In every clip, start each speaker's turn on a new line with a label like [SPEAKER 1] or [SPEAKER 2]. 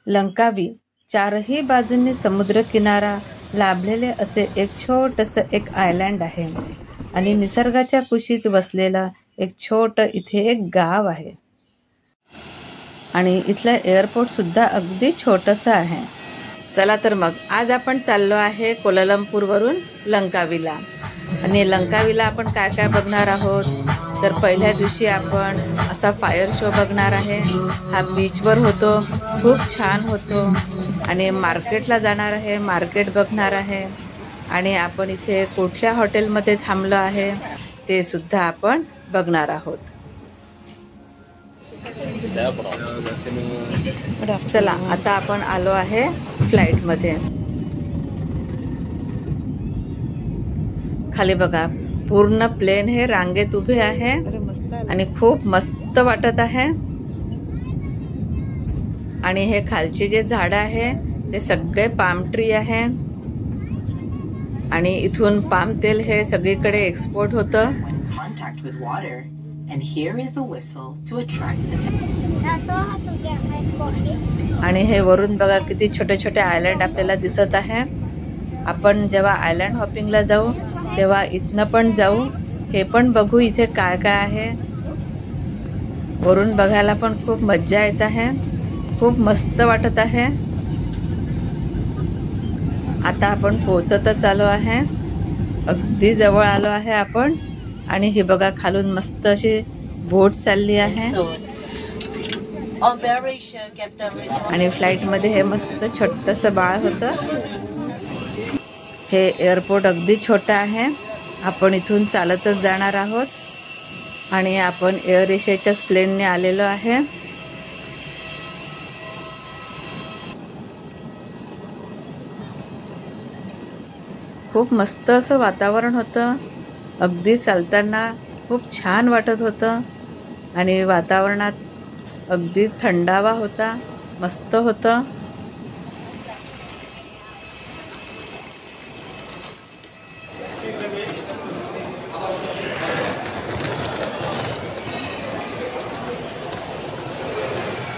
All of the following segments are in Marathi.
[SPEAKER 1] लंकावी चारही बाजूंनी समुद्रकिनारा लाभलेले असे एक छोटंसं एक आयलँड आहे आणि निसर्गाच्या कुशीत वसलेलं एक छोटं इथे एक गाव आहे आणि इथलं एअरपोर्ट सुद्धा अगदी छोटंसं आहे. चला तर मग आज आपण चाललो आहे कोलालंपूरवरून लंकावीला. आणि लंकावीला आपण काय काय बघणार आहोत तर पहिल्या दिवशी आपण असा फायर शो बघणार आहे. हा बीचवर होतो, खूप छान होतो. आणि मार्केटला जाणार आहे, मार्केट बघणार आहे. आणि आपण इथे कुठल्या हॉटेलमध्ये थांबलो आहे ते सुद्धा आपण बघणार आहोत. चला आता आपण आलो आहे फ्लाईटमध्ये. खाली बघा पूर्ण प्लेन हे रांगेत उभे आहे आणि खूप मस्त वाटत आहे. आणि हे खालचे जे झाड आहे ते सगळे पाम ट्री आहे आणि इथून पाम तेल हे सगळीकडे एक्सपोर्ट होतं. आणि हे वरून बघा किती छोटे छोटे आयलँड आपल्याला दिसत आहे. आपण जेव्हा आयलँड हॉपिंगला जाऊ तेव्हा इथनं पण जाऊ, हे पण बघू इथे काय काय आहे. वरून बघायला पण खूप मज्जा येत आहे, खूप मस्त वाटत आहे. आता आपण पोहोचतच आलो आहे, अगदी जवळ आलो आहे आपण. आणि हे बघा खालून मस्त अशी बोट चालली आहे आणि फ्लाईटमध्ये हे मस्त छोटंसं बाळ होतं. हे एअरपोर्ट अगदी छोटं आहे. आपण इथून चालतच जाणार आहोत आणि आपण एअर एशियाच्याच प्लेनने आलेलो आहे. खूप मस्त असं वातावरण होतं, अगदी चालताना खूप छान वाटत होतं आणि वातावरणात अगदी थंडावा होता, मस्त होतं.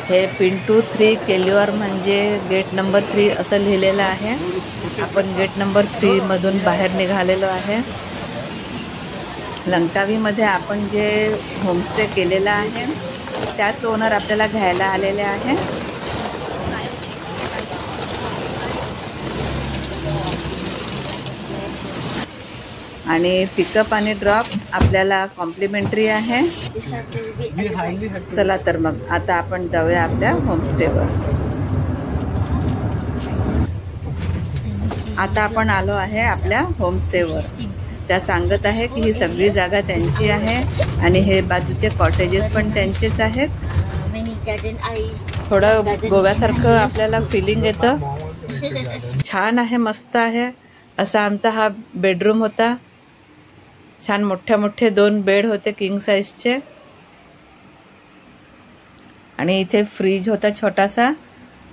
[SPEAKER 1] हे पिंटू 3 केल्युआर म्हणजे गेट नंबर 3 असं लिहिलेलं आहे. आपण गेट नंबर 3 मधून बाहेर निघालेलो आहे. लंकावीमध्ये आपण जे होमस्टे केलेला आहे त्याच ओनर आपल्याला घ्यायला आलेले आहे. आणि पिकअप आणि ड्रॉप आपल्याला कॉम्प्लिमेंटरी आहे. चला तर मग आता आपण जाऊया आपल्या होमस्टेवर. आता आपण आलो आहे आपल्या होमस्टेवर. त्या सांगत आहे की ही सगळी जागा त्यांची आहे आणि हे बाजूचे कॉटेजेस पण त्यांचेच आहेत. थोडं गोव्यासारखं आपल्याला फिलिंग येतं. छान आहे, मस्त आहे. असा आमचा हा बेडरूम होता. छान मोठे मोठे 2 बेड होते किंग साईजचे. आणि इथे फ्रीज होता छोटासा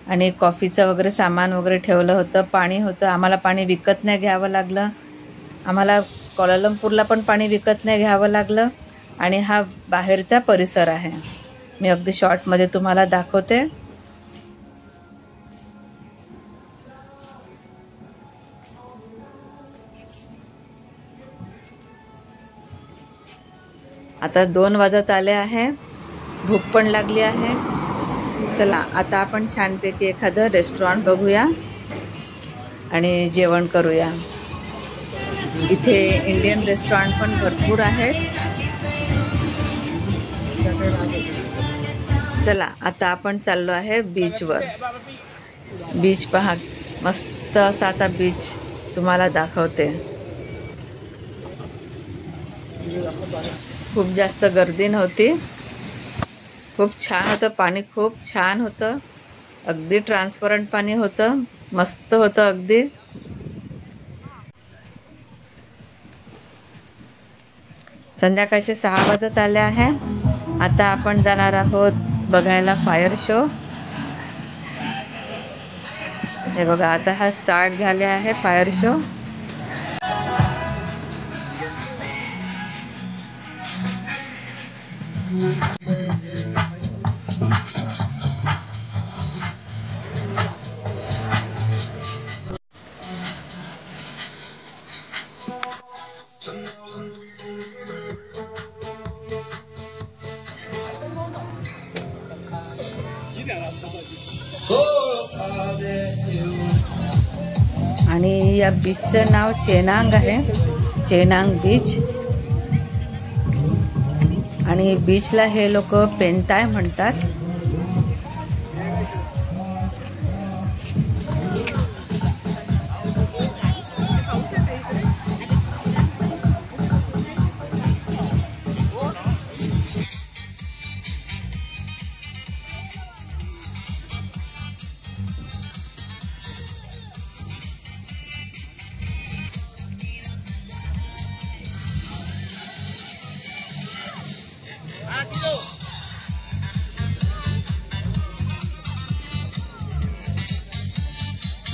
[SPEAKER 1] आणि कॉफीचं वगैरे सामान वगैरे ठेवलं होतं. पाणी होतं. आम्हाला पाणी विकत नाही घ्यावं लागलं. आम्हाला कोलालंपूरला पण पाणी विकत नाही घ्यावं लागलं. आणि हा बाहेरचा परिसर आहे. मी अगदी शॉर्टमध्ये तुम्हाला दाखवते. आता 2 वाजत आले आहे, भूक पण लागली आहे. चला आता आपण छानपैकी एखादं रेस्टॉरंट बघूया आणि जेवण करूया. इथे इंडियन रेस्टॉरंट पण भरपूर आहेत. चला आता आपण चाललो आहे बीचवर. बीच पहा, मस्त असा आता बीच तुम्हाला दाखवते. खूप जास्त गर्दी नव्हती. खूप छान होतं पाणी, खूप छान होतं. अगदी ट्रान्सपरंट पाणी होतं, मस्त होतं अगदी. संध्याकाळचे 6 वाजत आले आहे. आता आपण जाणार आहोत बघायला फायर शो. हे बघा आता हा स्टार्ट झाले आहे फायर शो. आणि या बीचचं नाव चेनांग आहे, चेनांग बीच. आणि बीचला हे लोक पेंताय म्हणतात.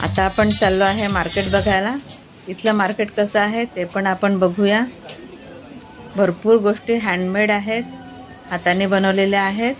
[SPEAKER 1] आता आपण चाललो आहे मार्केट बघायला. इथलं मार्केट कसं आहे ते पण आपण बघूया. भरपूर गोष्टी हँडमेड आहेत, हाताने बनवलेल्या आहेत.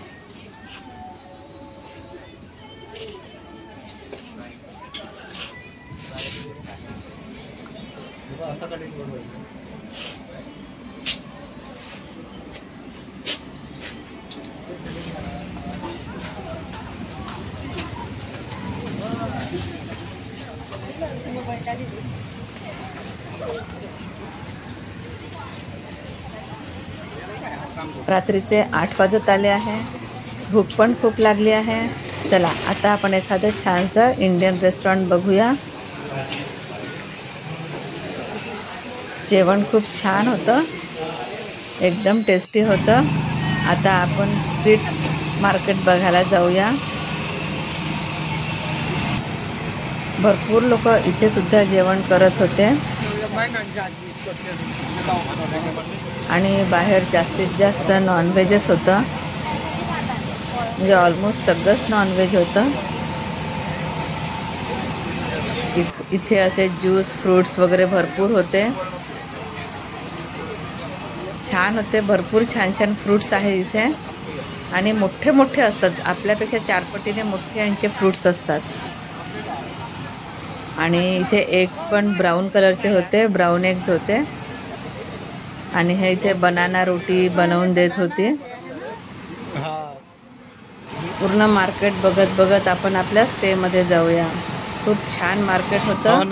[SPEAKER 1] रात्रीचे 8 वाजत आले आहे. भूक पण खूप लागली आहे. चला आता आपण एखादं छानसं इंडियन रेस्टॉरंट बघूया. जेवण खूप छान होतं, एकदम टेस्टी होतं. आता आपण स्ट्रीट मार्केट बघायला जाऊया. भरपूर लोक इथे सुद्धा जेवण करत होते आणि बाहेर जास्तीत जास्त नॉनव्हेजच होतं, म्हणजे ऑलमोस्ट सगळंच नॉनव्हेज होतं. इथे असे ज्यूस फ्रूट्स वगैरे भरपूर होते, छान होते. भरपूर छान छान फ्रूट्स आहे इथे आणि मोठे मोठे असतात, आपल्यापेक्षा 4 पटीने मोठे यांचे फ्रूट्स असतात. आणि इथे एग्स पण ब्राऊन कलरचे होते, ब्राऊन एग्स होते. आणि हे इथे बनाना रोटी बनवून देत होती. पूर्ण मार्केट बघत बघत आपण आपल्या स्टेमध्ये जाऊया. खूप छान मार्केट होतं,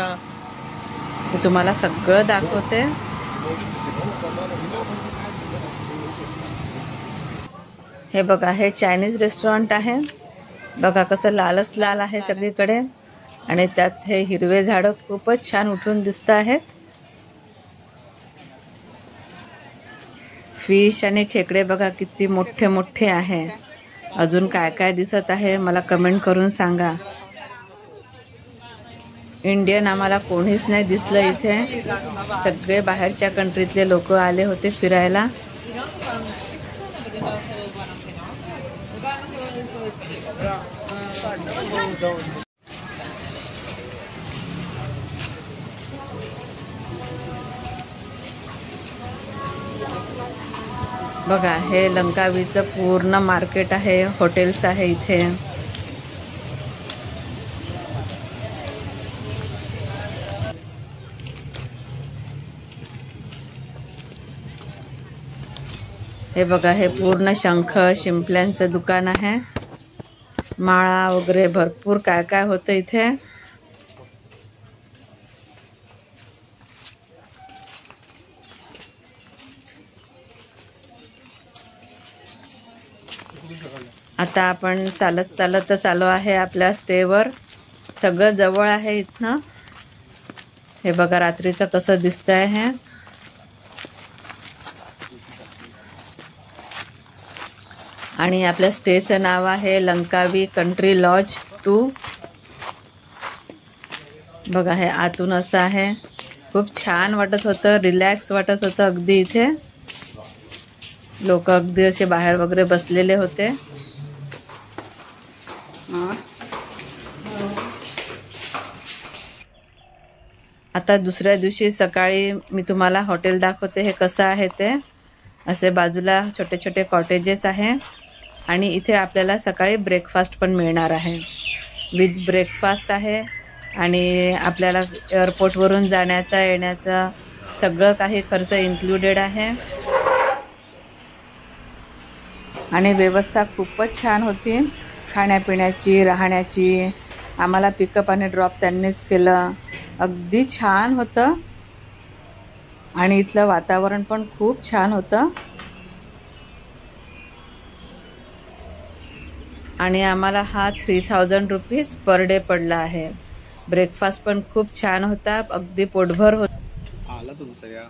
[SPEAKER 1] मी तुम्हाला सगळं दाखवते. हे बघा, हे चायनीज रेस्टॉरंट आहे. बघा कसं लालच लाल आहे सगळीकडे आणि त्यात हे हिरवे झाडं खूपच छान उठून दिसत आहेत. फिश आणि खेकडे बघा किती मोठे मोठे आहे. अजून काय काय दिसत आहे मला कमेंट करून सांगा. इंडियन आम्हाला कोणीच नाही दिसलं इथे, सगळे बाहेरच्या कंट्रीतले लोक आले होते फिरायला. बघा, हे लंकावीचं पूर्ण मार्केट आहे, हॉटेल्स आहे इथे. हे बघा, हे पूर्ण शंख शिंपल्यांचं दुकान आहे. माळा वगैरे भरपूर काय काय होतं इथे. आता आपण चालत चालत चालू आहे आपल्या स्टेवर. सगळं जवळ आहे इथनं. हे बघा रात्रीचं कसं दिसतंय हे. आणि आपल्या स्टेचं नाव आहे लंकावी कंट्री लॉज 2. बघा, हे आतून असं आहे. खूप छान वाटत होतं, रिलॅक्स वाटत होतं अगदी. इथे लोक अगदी असे बाहेर वगैरे बसलेले होते. आता दुसऱ्या दिवशी सकाळी मी तुम्हाला हॉटेल दाखवते हे कसं आहे ते. असे बाजूला छोटे छोटे कॉटेजेस आहे आणि इथे आपल्याला सकाळी ब्रेकफास्ट पण मिळणार आहे. विथ ब्रेकफास्ट आहे आणि आपल्याला एअरपोर्टवरून जाण्याचा येण्याचा सगळं काही खर्च इन्क्लुडेड आहे. आणि व्यवस्था खूपच छान होती, खाण्यापिण्याची राहण्याची. आम्हाला पिकअप आणि ड्रॉप त्यांनीच केलं. अगदी छान होतं आणि इथलं वातावरण पण खूप छान होतं आणि आम्हाला हा 3000 रुपीज पर डे पडला आहे। ब्रेकफास्ट पण खूप छान होता, अगदी पोटभर होता।
[SPEAKER 2] आला तुमचं या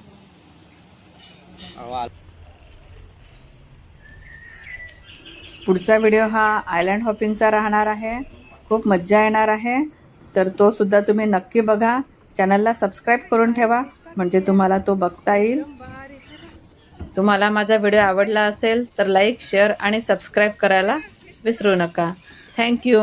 [SPEAKER 1] पुढचा व्हिडिओ हा आयलँड हॉपिंगचा राहणार आहे, खूप मज्जा येणार आहे, तर तो सुद्धा तुम्ही नक्की बघा। चॅनलला सबस्क्राईब करून ठेवा म्हणजे तुम्हाला तो बघता येईल। तुम्हाला माझा व्हिडिओ आवडला असेल तर लाईक, शेअर आणि सबस्क्राईब करायला विसरू नका। थँक्यू।